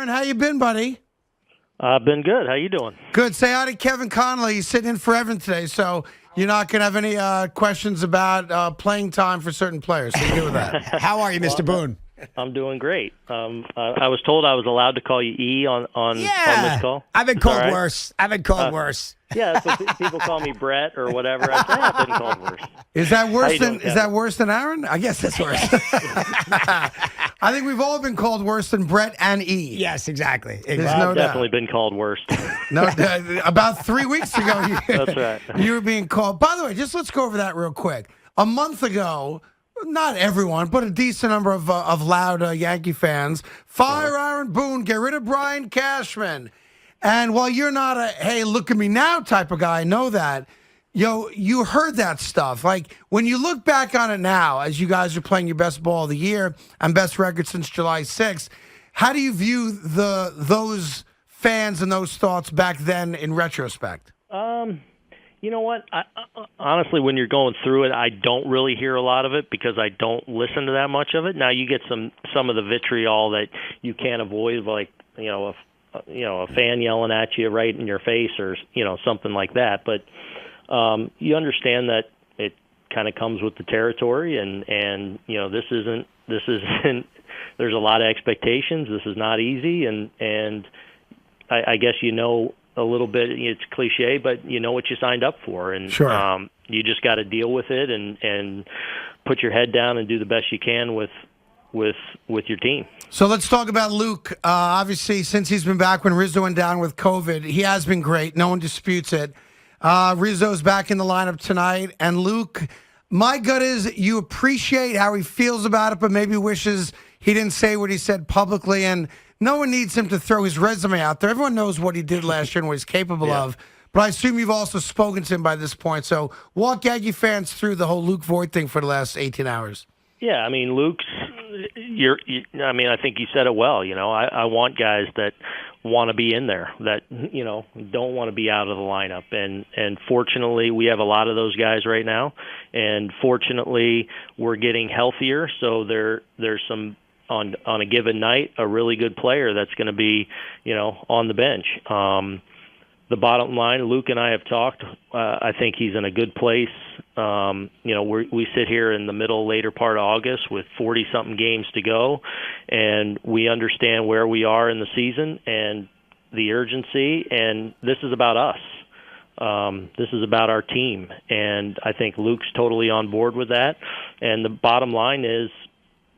Aaron. How you been, buddy? I've been good. How you doing? Good. Say hi to Kevin Connolly. He's sitting in for Evan today, so you're not going to have any questions about playing time for certain players. So you good with that? How are you, Mr. Boone? I'm doing great. I was told I was allowed to call you E on this call. I've been called worse. worse. Yeah, that's what people call me Brett or whatever. I've been called worse. Is that worse than Aaron? I guess that's worse. I think we've all been called worse than Brett and E. Yes, exactly. I've definitely been called worse. No, about 3 weeks ago. That's right. You were being called. By the way, just let's go over that real quick. A month ago, not everyone, but a decent number of loud Yankee fans, fire Aaron Boone, get rid of Brian Cashman. And while you're not a, hey, look at me now type of guy, I know that, you heard that stuff. Like, when you look back on it now, as you guys are playing your best ball of the year and best record since July 6th, how do you view those fans and those thoughts back then in retrospect? You know what? Honestly, when you're going through it, I don't really hear a lot of it because I don't listen to that much of it. Now, you get some of the vitriol that you can't avoid, like, a fan yelling at you right in your face or, something like that. But you understand that it kind of comes with the territory, and this isn't. There's a lot of expectations. This is not easy, and I guess a little bit. It's cliche, but you know what you signed up for, and sure. You just got to deal with it and put your head down and do the best you can with your team. So let's talk about Luke. Obviously, since he's been back when Rizzo went down with COVID, he has been great. No one disputes it. Rizzo's back in the lineup tonight. And Luke, my gut is you appreciate how he feels about it, but maybe wishes he didn't say what he said publicly. And no one needs him to throw his resume out there. Everyone knows what he did last year and what he's capable of. But I assume you've also spoken to him by this point. So walk Yankee fans through the whole Luke Voit thing for the last 18 hours. Yeah, I mean, Luke's. I think you said it well. I want guys that want to be in there, that don't want to be out of the lineup, and fortunately, we have a lot of those guys right now, and fortunately, we're getting healthier. So there's some on a given night a really good player that's going to be on the bench. The bottom line, Luke and I have talked. I think he's in a good place. We sit here in the later part of August with 40-something games to go, and we understand where we are in the season and the urgency, and this is about us. This is about our team, and I think Luke's totally on board with that. And the bottom line is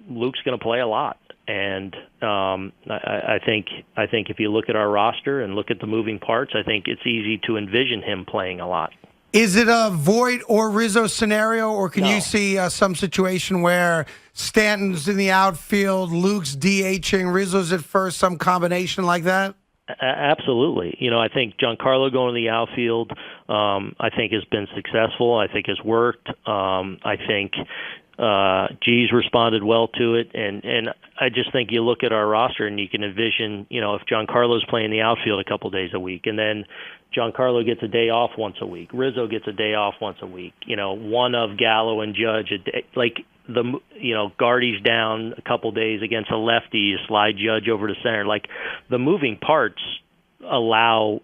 Luke's going to play a lot. And I think if you look at our roster and look at the moving parts, I think it's easy to envision him playing a lot. Is it a Voit or Rizzo scenario, or can you see some situation where Stanton's in the outfield, Luke's DHing, Rizzo's at first, some combination like that? Absolutely. I think Giancarlo going to the outfield, I think has been successful. I think has worked. I think G's responded well to it, and I just think you look at our roster and you can envision, if Giancarlo's playing the outfield a couple days a week, and then Giancarlo gets a day off once a week, Rizzo gets a day off once a week, one of Gallo and Judge a day, like Gardy's down a couple days against a lefty, you slide Judge over to center. Like, the moving parts allow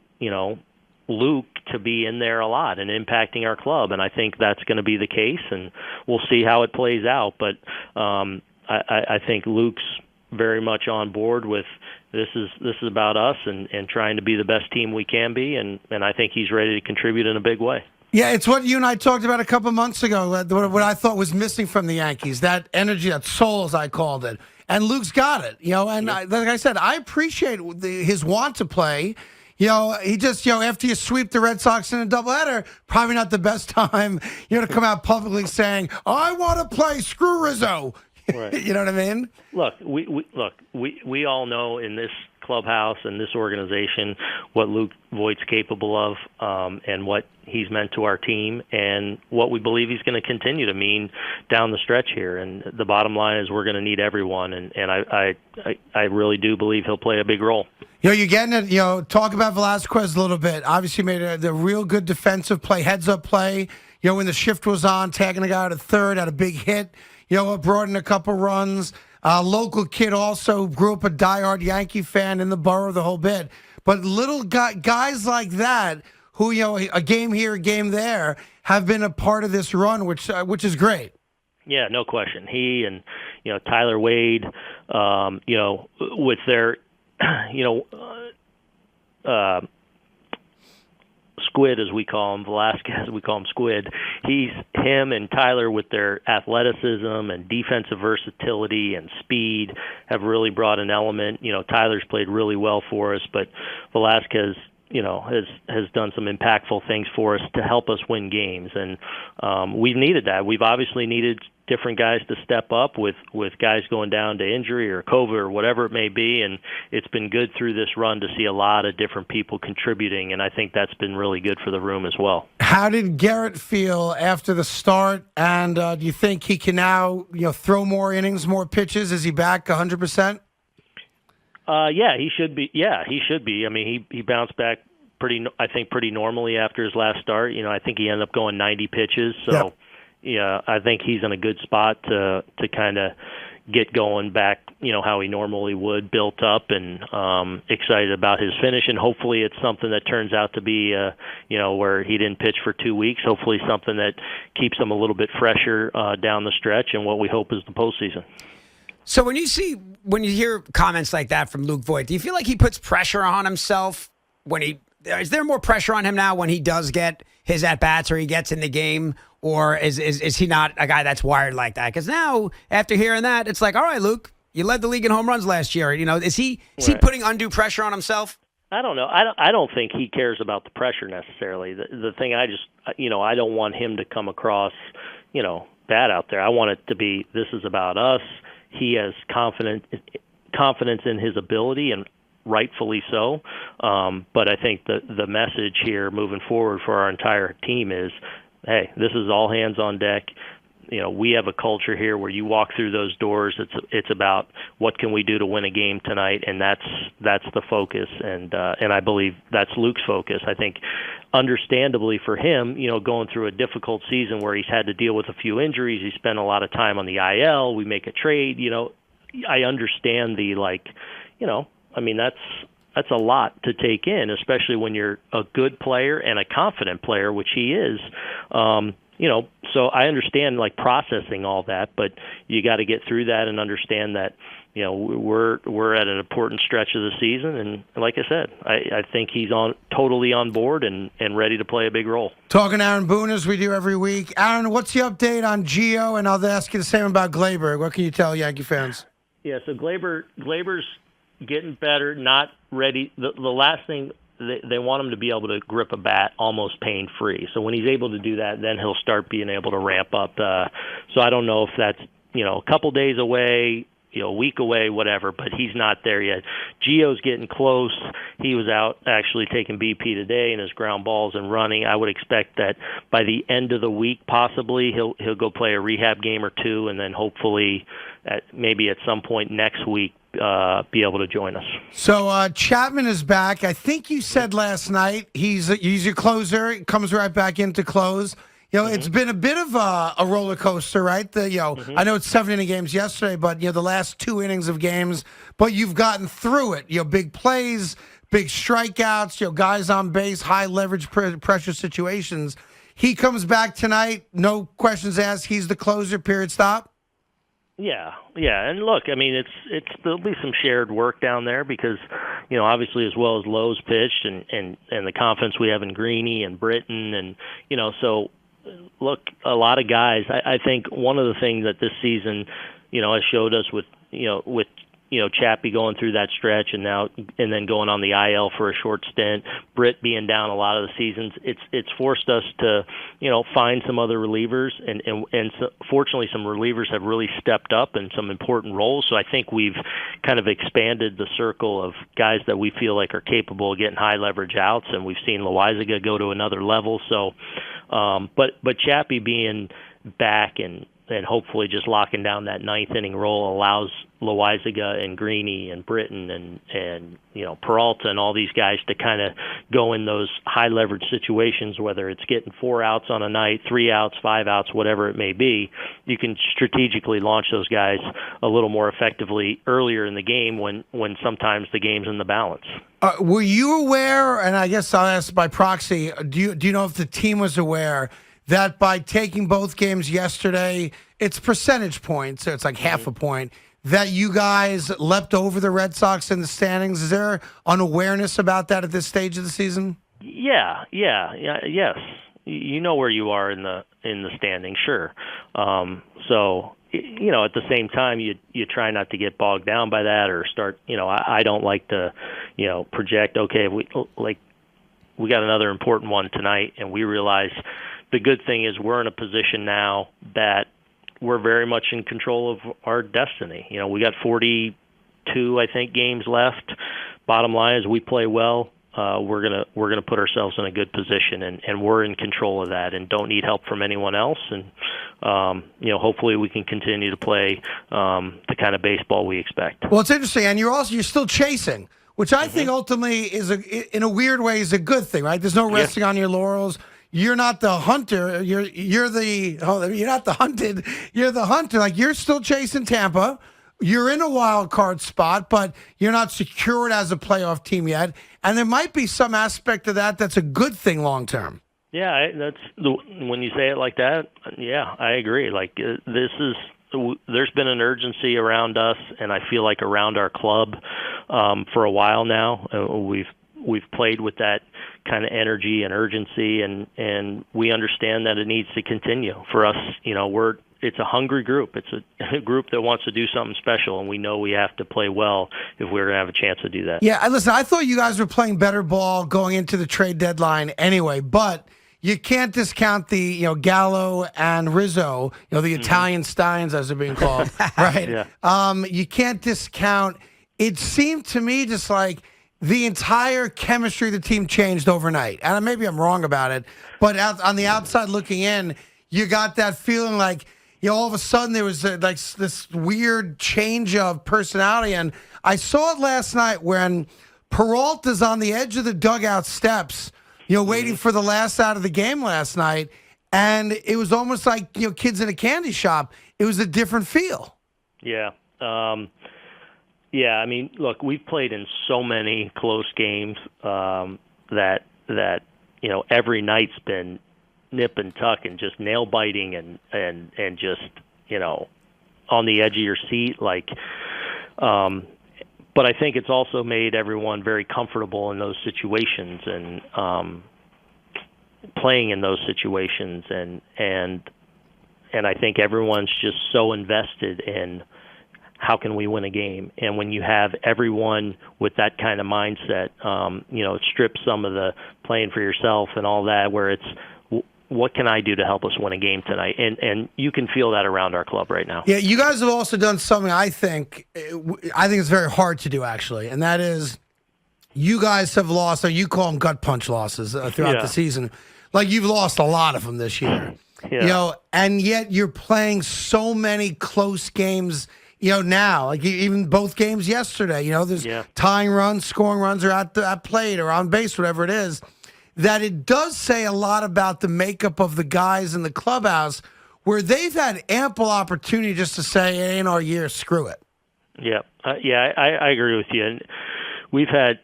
Luke to be in there a lot and impacting our club, and I think that's going to be the case, and we'll see how it plays out. But I think Luke's very much on board with this is about us and trying to be the best team we can be, and I think he's ready to contribute in a big way. Yeah, it's what you and I talked about a couple months ago, what I thought was missing from the Yankees, that energy, that soul, as I called it. And Luke's got it, and like I said, I appreciate his want to play. He just, after you sweep the Red Sox in a doubleheader, probably not the best time, to come out publicly saying, I want to play, screw Rizzo. Right. You know what I mean? Look, we all know in this clubhouse and this organization what Luke Voit's capable of, and what he's meant to our team, and what we believe he's going to continue to mean down the stretch here. And the bottom line is we're going to need everyone, and I really do believe he'll play a big role. You're getting it. Talk about Velasquez a little bit. Obviously made the real good defensive play, heads-up play. When the shift was on, tagging a guy out at third, had a big hit. Brought in a couple runs. Local kid, also grew up a diehard Yankee fan in the borough, the whole bit. But little guys like that, who a game here, a game there, have been a part of this run, which is great. Yeah, no question. He and Tyler Wade, with their Squid, as we call him, Velasquez, we call him Squid. Him and Tyler, with their athleticism and defensive versatility and speed, have really brought an element. Tyler's played really well for us, but Velasquez, has done some impactful things for us to help us win games, and we've needed that. We've obviously needed different guys to step up with guys going down to injury or COVID or whatever it may be, and it's been good through this run to see a lot of different people contributing, and I think that's been really good for the room as well. How did Gerrit feel after the start, and do you think he can now throw more innings, more pitches? Is he back 100%? Yeah, he should be. I mean, he bounced back pretty normally after his last start. I think he ended up going 90 pitches, so Yep. Yeah, I think he's in a good spot to kind of get going back, how he normally would, built up, and excited about his finish. And hopefully it's something that turns out to be, where he didn't pitch for 2 weeks. Hopefully something that keeps him a little bit fresher down the stretch, and what we hope is the postseason. So when you hear comments like that from Luke Voit, do you feel like he puts pressure on himself is there more pressure on him now when he does get his at-bats or he gets in the game, or is he not a guy that's wired like that? Because now, after hearing that, it's like, all right, Luke, you led the league in home runs last year. Is he putting undue pressure on himself? I don't know. I don't think he cares about the pressure necessarily. The thing I don't want him to come across, bad out there. I want it to be, this is about us. He has confidence in his ability, and rightfully so. But I think the message here moving forward for our entire team is, hey, this is all hands on deck. We have a culture here where you walk through those doors. It's about what can we do to win a game tonight, and that's the focus. And I believe that's Luke's focus. I think, understandably for him, going through a difficult season where he's had to deal with a few injuries, he spent a lot of time on the IL. We make a trade. I understand I mean, that's a lot to take in, especially when you're a good player and a confident player, which he is. So I understand processing all that, but you got to get through that and understand that we're at an important stretch of the season, and like I said, I think he's totally on board and ready to play a big role. Talking to Aaron Boone, as we do every week. Aaron, what's the update on Gio? And I'll ask you the same about Glaber. What can you tell Yankee fans? Yeah, so Glaber's getting better, not ready. The last thing, they want him to be able to grip a bat almost pain-free. So when he's able to do that, then he'll start being able to ramp up. So I don't know if that's a couple days away, a week away, whatever, but he's not there yet. Gio's getting close. He was out actually taking BP today in his ground balls and running. I would expect that by the end of the week, possibly, he'll go play a rehab game or two, and then hopefully maybe at some point next week be able to join us. So Chapman is back. I think you said last night he's your closer. He comes right back in to close. It's been a bit of a roller coaster, right? I know it's 7-inning games yesterday, but the last 2 innings of games. But you've gotten through it. Big plays, big strikeouts. Guys on base, high leverage pressure situations. He comes back tonight. No questions asked. He's the closer. Period. Stop. Yeah, and look, I mean, there'll be some shared work down there because, obviously as well as Lowe's pitched and the confidence we have in Greeny and Britton and so. Look, a lot of guys. I think one of the things that this season, has showed us with Chappie going through that stretch and then going on the IL for a short stint, Britt being down a lot of the seasons. It's forced us to find some other relievers, and so, fortunately some relievers have really stepped up in some important roles. So I think we've kind of expanded the circle of guys that we feel like are capable of getting high leverage outs, and we've seen Loizaga go to another level. So. But Chappie being back and and hopefully just locking down that ninth inning role allows Loizaga and Greeny and Britton and Peralta and all these guys to kind of go in those high leverage situations, whether it's getting 4 outs on a night, 3 outs, 5 outs, whatever it may be. You can strategically launch those guys a little more effectively earlier in the game when sometimes the game's in the balance. Were you aware, and I guess I'll ask by proxy, do you know if the team was aware that by taking both games yesterday, it's percentage points, so it's like half a point, that you guys leapt over the Red Sox in the standings? Is there an awareness about that at this stage of the season? Yeah, yes. You know where you are in the standing, sure. So at the same time, you try not to get bogged down by that or start. I don't like to, project. Okay, we got another important one tonight, and we realize the good thing is we're in a position now that we're very much in control of our destiny. We got 42, I think, games left. Bottom line is we play well. We're gonna put ourselves in a good position, and we're in control of that, and don't need help from anyone else. And hopefully we can continue to play the kind of baseball we expect. Well, it's interesting, and you're still chasing, which I think ultimately is in a weird way is a good thing, right? There's no resting on your laurels. You're not the hunter. You're not the hunted. You're the hunter. Like, you're still chasing Tampa. You're in a wild card spot, but you're not secured as a playoff team yet. And there might be some aspect of that that's a good thing long term. Yeah, when you say it like that. Yeah, I agree. Like, there's been an urgency around us, and I feel like around our club for a while now. We've played with that kind of energy and urgency, and we understand that it needs to continue. For us, it's a hungry group. It's a group that wants to do something special, and we know we have to play well if we're going to have a chance to do that. Yeah, listen, I thought you guys were playing better ball going into the trade deadline anyway, but you can't discount the Gallo and Rizzo, the Italian Steins as they're being called, right? Yeah. You can't discount. It seemed to me just like the entire chemistry of the team changed overnight. And maybe I'm wrong about it, but on the outside looking in, you got that feeling like, all of a sudden there was this weird change of personality. And I saw it last night when Peralta's on the edge of the dugout steps, waiting for the last out of the game last night. And it was almost like, kids in a candy shop. It was a different feel. Yeah. Yeah, I mean, look, we've played in so many close games that every night's been nip and tuck and just nail biting and just on the edge of your seat, like. But I think it's also made everyone very comfortable in those situations and playing in those situations, and I think everyone's just so invested in how can we win a game. And when you have everyone with that kind of mindset, it strips some of the playing for yourself and all that, where it's what can I do to help us win a game tonight? And you can feel that around our club right now. Yeah, you guys have also done something I think it's very hard to do, actually, and that is you guys have lost, or you call them gut punch losses throughout the season. Like, you've lost a lot of them this year. Yeah. And yet you're playing so many close games now, like even both games yesterday, there's tying runs, scoring runs, or at plate or on base, whatever it is, that it does say a lot about the makeup of the guys in the clubhouse, where they've had ample opportunity just to say, it ain't our year, screw it. Yeah. I agree with you. And we've had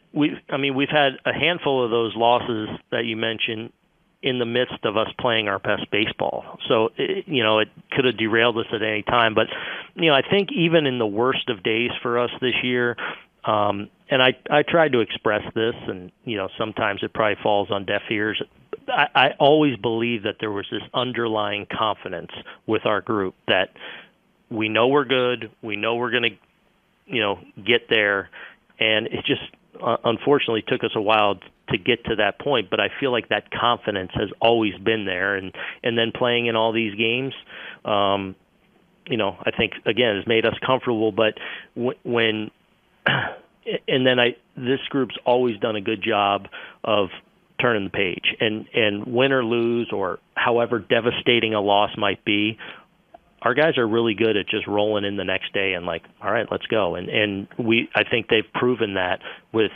a handful of those losses that you mentioned in the midst of us playing our best baseball. So, it could have derailed us at any time. But, I think even in the worst of days for us this year, and I tried to express this, and, sometimes it probably falls on deaf ears. I always believed that there was this underlying confidence with our group that we know we're good, we know we're going to, get there. And it just unfortunately took us a while to get to that point, but I feel like that confidence has always been there, and then playing in all these games, I think again has made us comfortable. But when and then this group's always done a good job of turning the page, and win or lose, or however devastating a loss might be, our guys are really good at just rolling in the next day and like, all right, let's go. And I think they've proven that with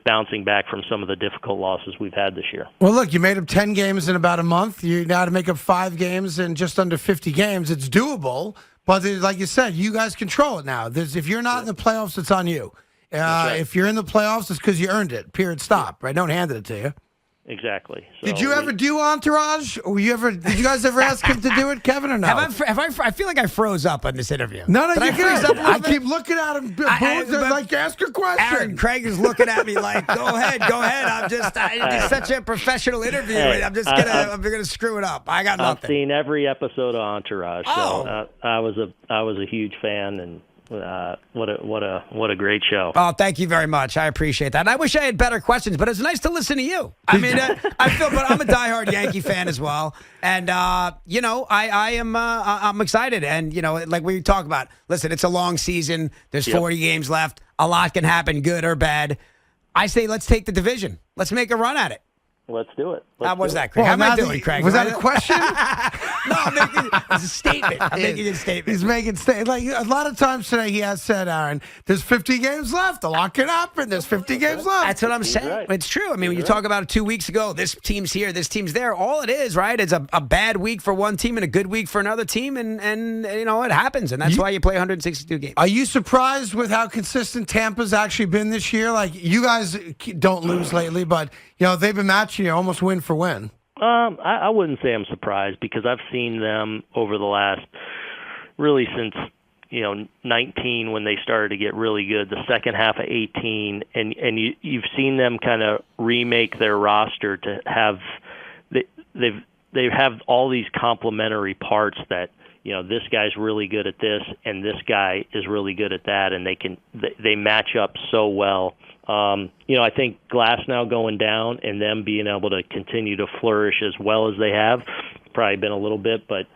bouncing back from some of the difficult losses we've had this year. Well, look, you made up 10 games in about a month. You now to make up 5 games in just under 50 games. It's doable, but like you said, you guys control it now. If you're not in the playoffs, it's on you. Right. If you're in the playoffs, it's because you earned it. Period. Stop. Right? Don't hand it to you. Exactly. So Did you ever do Entourage? Or did you guys ever ask him to do it, Kevin, or no? I feel like I froze up on this interview. No, Did you're I freeze good. up a little I bit? keep looking at him. but- Like, ask a question. Aaron Craig is looking at me like, go ahead. It's such a professional interview. Hey, I'm gonna screw it up. I got I've nothing. seen every episode of Entourage, Oh. so I was a huge fan, and what a great show. Oh, thank you very much. I appreciate that. And I wish I had better questions, but it's nice to listen to you. I mean, but I'm a diehard Yankee fan as well, and I'm excited. And like we talk about, listen, it's a long season. There's 40 games left. A lot can happen, good or bad. I say let's take the division. Let's make a run at it. Let's do it. How was that, Craig? How am I doing, Craig? Was that a question? No, I'm making it's a statement. I'm making a statement. He's making like a lot of times today. He has said, Aaron, there's 50 games left. A lot can happen. There's 50 games left. That's what I'm saying. right. It's true. I mean, when you talk about it 2 weeks ago, this team's here, this team's there. All it is, right? It's a bad week for one team and a good week for another team, and it happens, and that's why you play 162 games. Are you surprised with how consistent Tampa's actually been this year? Like, you guys don't lose lately, but they've been matching you almost win for win. I wouldn't say I'm surprised because I've seen them over the last, really since 19 when they started to get really good, the second half of 18, and you've seen them kind of remake their roster to have they have all these complementary parts that this guy's really good at this and this guy is really good at that, and they match up so well. I think Glass now going down and them being able to continue to flourish as well as they have, probably been a little bit, but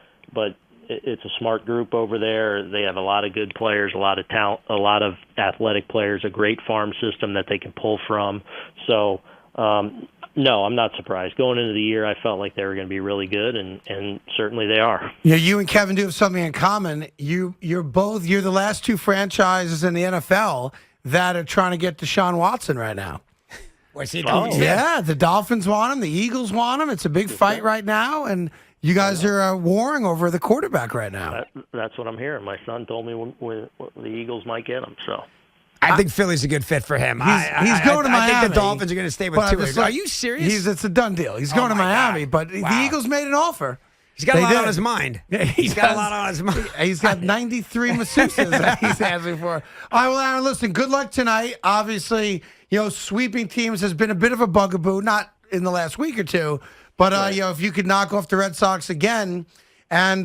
it's a smart group over there. They have a lot of good players, a lot of talent, a lot of athletic players, a great farm system that they can pull from. So, no, I'm not surprised. Going into the year, I felt like they were going to be really good, and certainly they are. You and Kevin do have something in common. You're the last 2 franchises in the NFL that are trying to get Deshaun Watson right now. What's he Oh. doing? Yeah, the Dolphins want him. The Eagles want him. It's a big fight right now, and you guys are warring over the quarterback right now. That's what I'm hearing. My son told me when the Eagles might get him. So I think Philly's a good fit for him. He's going to Miami. I think the Dolphins are going to stay with But I'm Tua. just like, Are you serious? It's a done deal. He's going to my Miami, God. but Wow. the Eagles made an offer. He's got a They lot did. on his mind. Yeah, He's got a lot on his mind. He's got 93 masseuses that he's asking for. All right, well, Aaron, listen, good luck tonight. Obviously, sweeping teams has been a bit of a bugaboo, not in the last week or two, but if you could knock off the Red Sox again and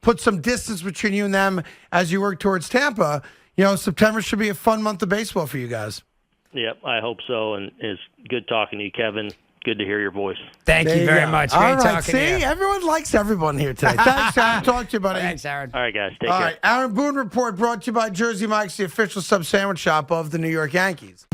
put some distance between you and them as you work towards Tampa, September should be a fun month of baseball for you guys. yep, I hope so. And it's good talking to you, Kevin. Good to hear your voice. Thank There you very go. much. All Great right, talking see, to you. everyone likes everyone here today. Thanks, Aaron. Talk to you, buddy. Thanks, Aaron. All right, guys, take All care. right, Aaron Boone Report brought to you by Jersey Mike's, the official sub sandwich shop of the New York Yankees.